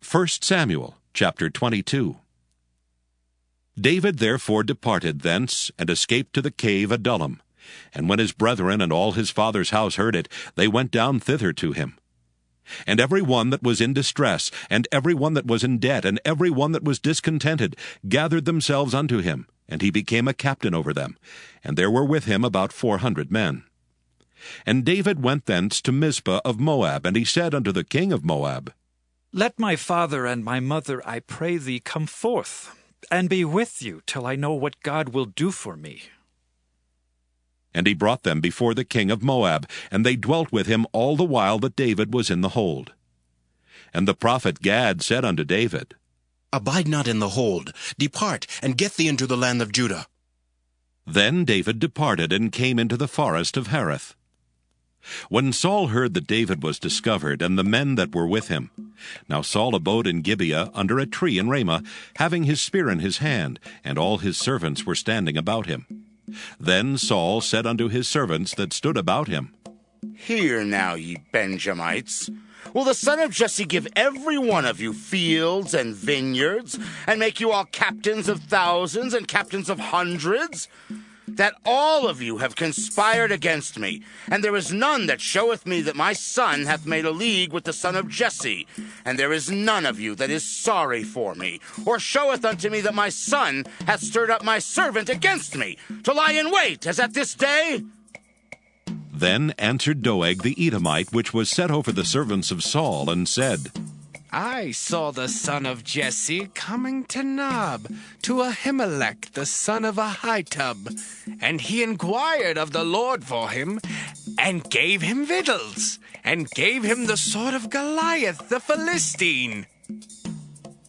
1 Samuel chapter 22. David therefore departed thence, and escaped to the cave Adullam. And when his brethren and all his father's house heard it, they went down thither to him. And every one that was in distress, and every one that was in debt, and every one that was discontented, gathered themselves unto him, and he became a captain over them. And there were with him about 400 men. And David went thence to Mizpah of Moab, and he said unto the king of Moab, Let my father and my mother, I pray thee, come forth, and be with you, till I know what God will do for me. And he brought them before the king of Moab, and they dwelt with him all the while that David was in the hold. And the prophet Gad said unto David, Abide not in the hold, depart, and get thee into the land of Judah. Then David departed, and came into the forest of Hereth. When Saul heard that David was discovered, and the men that were with him, now Saul abode in Gibeah under a tree in Ramah, having his spear in his hand, and all his servants were standing about him. Then Saul said unto his servants that stood about him, Hear now, ye Benjamites. Will the son of Jesse give every one of you fields and vineyards, and make you all captains of thousands and captains of hundreds? That all of you have conspired against me, and there is none that showeth me that my son hath made a league with the son of Jesse, and there is none of you that is sorry for me, or showeth unto me that my son hath stirred up my servant against me, to lie in wait, as at this day? Then answered Doeg the Edomite, which was set over the servants of Saul, and said, I saw the son of Jesse coming to Nob, to Ahimelech the son of Ahitub, and he inquired of the Lord for him, and gave him victuals, and gave him the sword of Goliath the Philistine.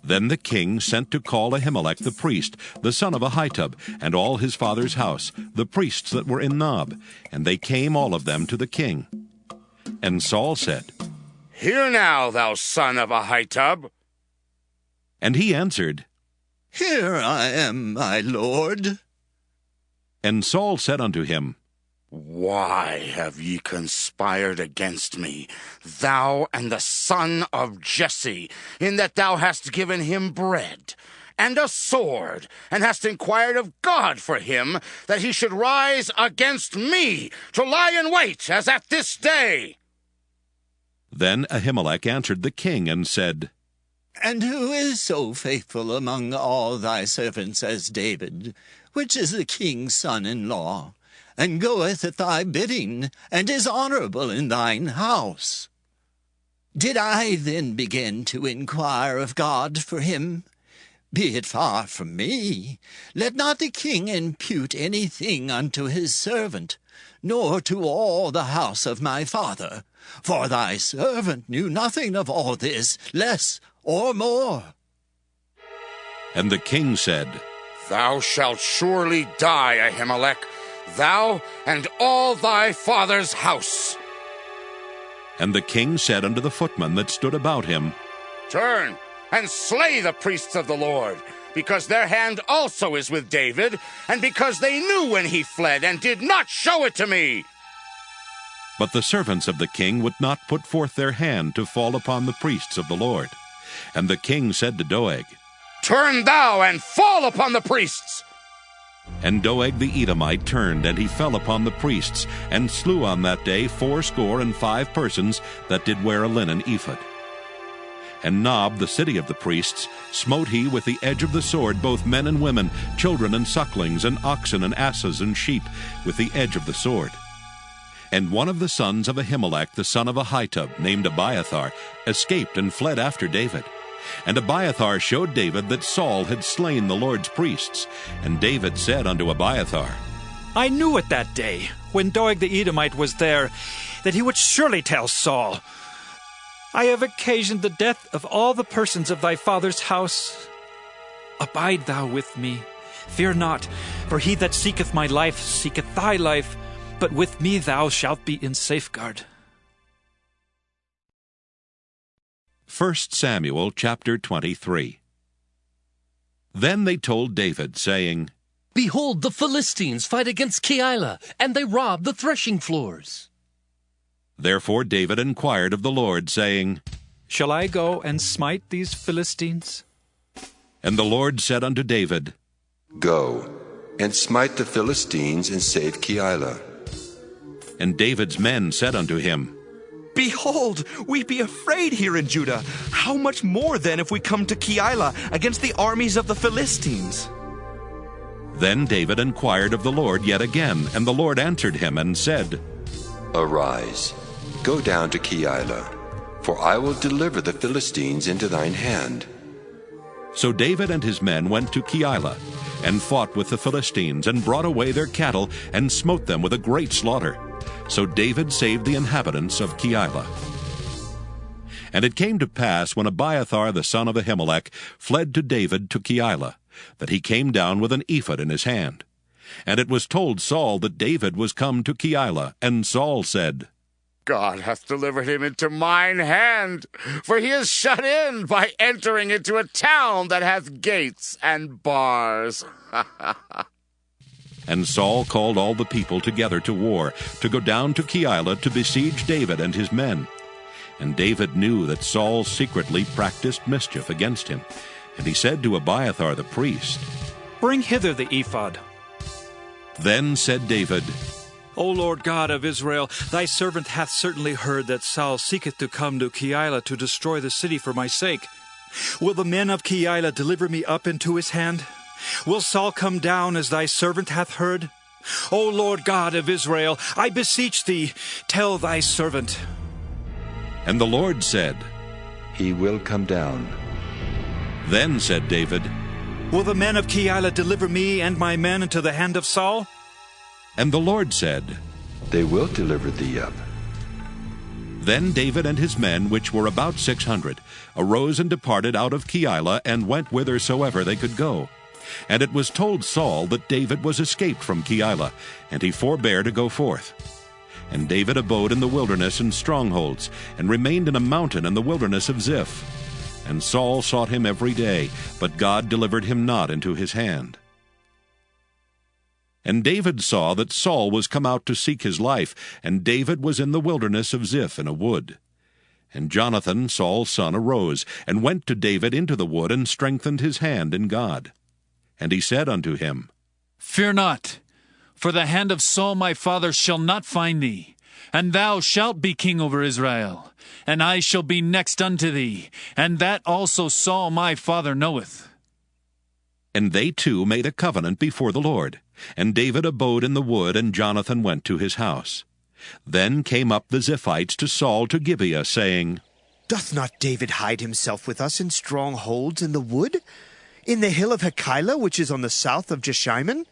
Then the king sent to call Ahimelech the priest, the son of Ahitub, and all his father's house, the priests that were in Nob, and they came all of them to the king. And Saul said, Hear now, thou son of Ahitub. And he answered, Here I am, my lord. And Saul said unto him, Why have ye conspired against me, thou and the son of Jesse, in that thou hast given him bread and a sword, and hast inquired of God for him, that he should rise against me, to lie in wait, as at this day? Then Ahimelech answered the king, and said, And who is so faithful among all thy servants as David, which is the king's son-in-law, and goeth at thy bidding, and is honorable in thine house? Did I then begin to inquire of God for him? Be it far from me. Let not the king impute anything unto his servant, nor to all the house of my father. For thy servant knew nothing of all this, less or more. And the king said, Thou shalt surely die, Ahimelech, thou and all thy father's house. And the king said unto the footmen that stood about him, Turn and slay the priests of the Lord, because their hand also is with David, and because they knew when he fled, and did not show it to me. But the servants of the king would not put forth their hand to fall upon the priests of the Lord. And the king said to Doeg, Turn thou and fall upon the priests. And Doeg the Edomite turned, and he fell upon the priests, and slew on that day 75 persons that did wear a linen ephod. And Nob, the city of the priests, smote he with the edge of the sword both men and women, children and sucklings, and oxen and asses and sheep, with the edge of the sword. And one of the sons of Ahimelech the son of Ahitub, named Abiathar, escaped and fled after David. And Abiathar showed David that Saul had slain the Lord's priests. And David said unto Abiathar, I knew it that day, when Doeg the Edomite was there, that he would surely tell Saul, I have occasioned the death of all the persons of thy father's house. Abide thou with me. Fear not, for he that seeketh my life seeketh thy life, but with me thou shalt be in safeguard. 1 Samuel chapter 23. Then they told David, saying, Behold, the Philistines fight against Keilah, and they rob the threshing floors. Therefore David inquired of the Lord, saying, Shall I go and smite these Philistines? And the Lord said unto David, Go, and smite the Philistines, and save Keilah. And David's men said unto him, Behold, we be afraid here in Judah. How much more then if we come to Keilah against the armies of the Philistines? Then David inquired of the Lord yet again, and the Lord answered him and said, Arise, go down to Keilah, for I will deliver the Philistines into thine hand. So David and his men went to Keilah, and fought with the Philistines, and brought away their cattle, and smote them with a great slaughter. So David saved the inhabitants of Keilah. And it came to pass, when Abiathar the son of Ahimelech fled to David to Keilah, that he came down with an ephod in his hand. And it was told Saul that David was come to Keilah, and Saul said, God hath delivered him into mine hand, for he is shut in by entering into a town that hath gates and bars. And Saul called all the people together to war, to go down to Keilah to besiege David and his men. And David knew that Saul secretly practiced mischief against him. And he said to Abiathar the priest, Bring hither the ephod. Then said David, O Lord God of Israel, thy servant hath certainly heard that Saul seeketh to come to Keilah to destroy the city for my sake. Will the men of Keilah deliver me up into his hand? Will Saul come down as thy servant hath heard? O Lord God of Israel, I beseech thee, tell thy servant. And the Lord said, He will come down. Then said David, Will the men of Keilah deliver me and my men into the hand of Saul? And the Lord said, They will deliver thee up. Then David and his men, which were about 600, arose and departed out of Keilah, and went whithersoever they could go. And it was told Saul that David was escaped from Keilah, and he forbare to go forth. And David abode in the wilderness in strongholds, and remained in a mountain in the wilderness of Ziph. And Saul sought him every day, but God delivered him not into his hand. And David saw that Saul was come out to seek his life, and David was in the wilderness of Ziph in a wood. And Jonathan, Saul's son, arose, and went to David into the wood, and strengthened his hand in God. And he said unto him, Fear not, for the hand of Saul my father shall not find thee, and thou shalt be king over Israel, and I shall be next unto thee, and that also Saul my father knoweth. And they two made a covenant before the Lord. And David abode in the wood, and Jonathan went to his house. Then came up the Ziphites to Saul to Gibeah, saying, Doth not David hide himself with us in strongholds in the wood, in the hill of Keilah, which is on the south of Jeshimon?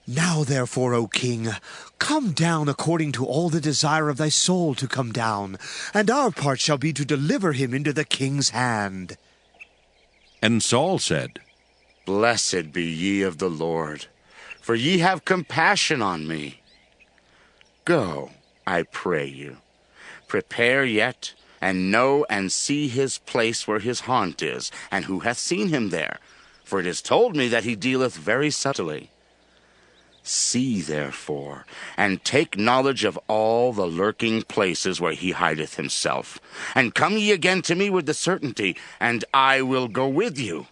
Now therefore, O king, come down according to all the desire of thy soul to come down, and our part shall be to deliver him into the king's hand. And Saul said, Blessed be ye of the Lord, for ye have compassion on me. Go, I pray you, prepare yet, and know and see his place where his haunt is, and who hath seen him there, for it is told me that he dealeth very subtly. See, therefore, and take knowledge of all the lurking places where he hideth himself, and come ye again to me with the certainty, and I will go with you.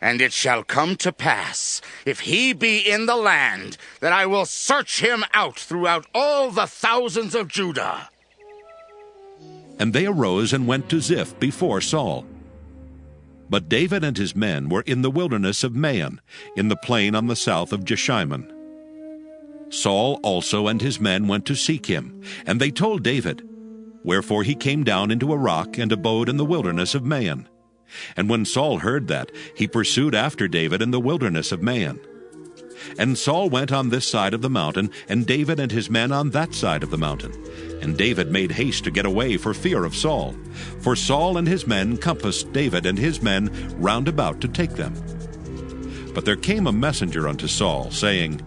And it shall come to pass, if he be in the land, that I will search him out throughout all the thousands of Judah. And they arose and went to Ziph before Saul. But David and his men were in the wilderness of Maon, in the plain on the south of Jeshimon. Saul also and his men went to seek him, and they told David. Wherefore he came down into a rock, and abode in the wilderness of Maon. And when Saul heard that, he pursued after David in the wilderness of Maon. And Saul went on this side of the mountain, and David and his men on that side of the mountain. And David made haste to get away for fear of Saul. For Saul and his men compassed David and his men round about to take them. But there came a messenger unto Saul, saying,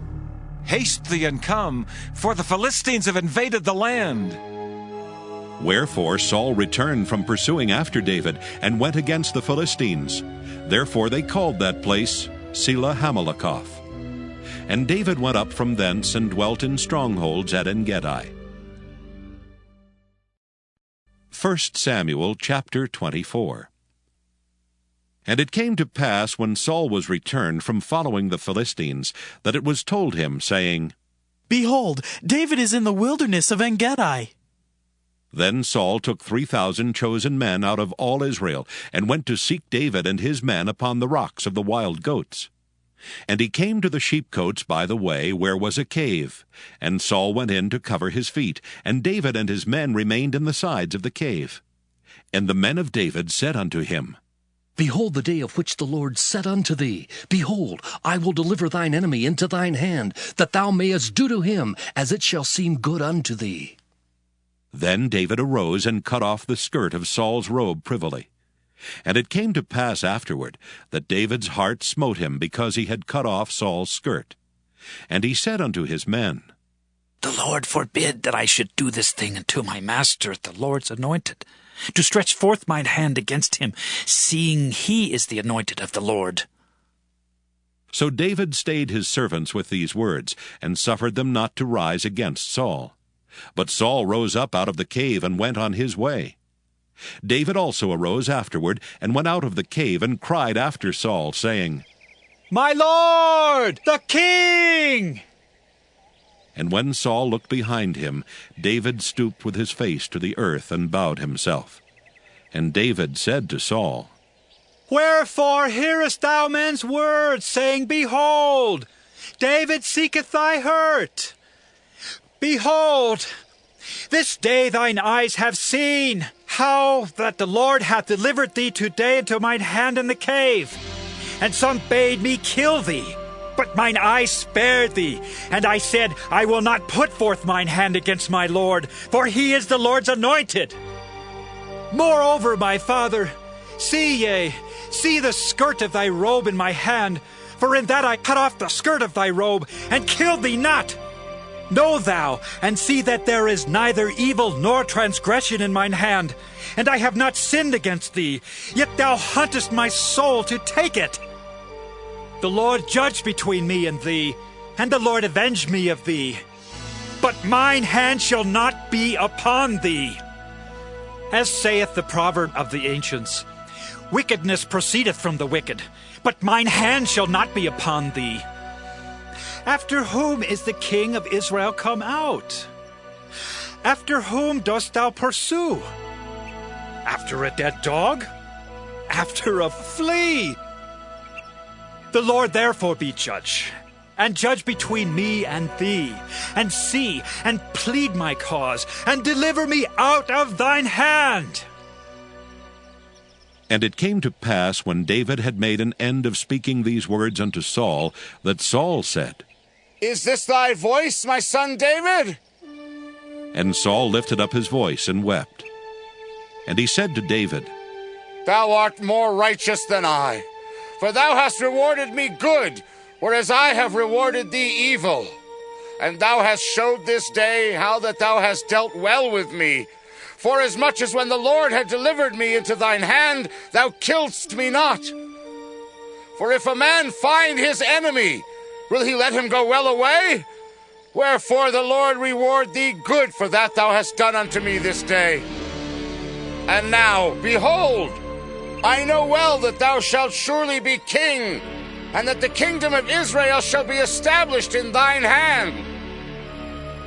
Haste thee and come, for the Philistines have invaded the land. Wherefore Saul returned from pursuing after David, and went against the Philistines. Therefore they called that place Selah Hamalakoth. And David went up from thence, and dwelt in strongholds at En-Gedi. 1 Samuel chapter 24. And it came to pass, when Saul was returned from following the Philistines, that it was told him, saying, Behold, David is in the wilderness of En-Gedi. Then Saul took 3,000 chosen men out of all Israel, and went to seek David and his men upon the rocks of the wild goats. And he came to the sheepcotes by the way, where was a cave. And Saul went in to cover his feet, and David and his men remained in the sides of the cave. And the men of David said unto him, Behold the day of which the Lord said unto thee, Behold, I will deliver thine enemy into thine hand, that thou mayest do to him as it shall seem good unto thee. Then David arose and cut off the skirt of Saul's robe privily. And it came to pass afterward that David's heart smote him because he had cut off Saul's skirt. And he said unto his men, The Lord forbid that I should do this thing unto my master, the Lord's anointed, to stretch forth mine hand against him, seeing he is the anointed of the Lord. So David stayed his servants with these words, and suffered them not to rise against Saul. But Saul rose up out of the cave and went on his way. David also arose afterward, and went out of the cave, and cried after Saul, saying, My Lord, the King! And when Saul looked behind him, David stooped with his face to the earth, and bowed himself. And David said to Saul, Wherefore hearest thou men's words, saying, Behold, David seeketh thy hurt? Behold, this day thine eyes have seen how that the Lord hath delivered thee today into mine hand in the cave. And some bade me kill thee, but mine eyes spared thee. And I said, I will not put forth mine hand against my Lord, for he is the Lord's anointed. Moreover, my father, see the skirt of thy robe in my hand, for in that I cut off the skirt of thy robe, and killed thee not. Know thou, and see that there is neither evil nor transgression in mine hand, and I have not sinned against thee, yet thou huntest my soul to take it. The Lord judge between me and thee, and the Lord avenge me of thee. But mine hand shall not be upon thee. As saith the proverb of the ancients, Wickedness proceedeth from the wicked, but mine hand shall not be upon thee. After whom is the king of Israel come out? After whom dost thou pursue? After a dead dog? After a flea? The Lord therefore be judge, and judge between me and thee, and see, and plead my cause, and deliver me out of thine hand. And it came to pass, when David had made an end of speaking these words unto Saul, that Saul said, Is this thy voice, my son David? And Saul lifted up his voice and wept. And he said to David, Thou art more righteous than I, for thou hast rewarded me good, whereas I have rewarded thee evil. And thou hast showed this day how that thou hast dealt well with me. Forasmuch as when the Lord had delivered me into thine hand, thou killedst me not. For if a man find his enemy, will he let him go well away? Wherefore the Lord reward thee good for that thou hast done unto me this day. And now, behold, I know well that thou shalt surely be king, and that the kingdom of Israel shall be established in thine hand.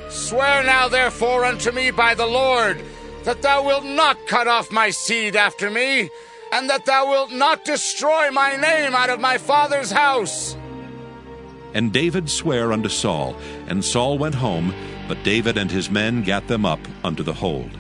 Swear now therefore unto me by the Lord, that thou wilt not cut off my seed after me, and that thou wilt not destroy my name out of my father's house. And David sware unto Saul, and Saul went home, but David and his men gat them up unto the hold.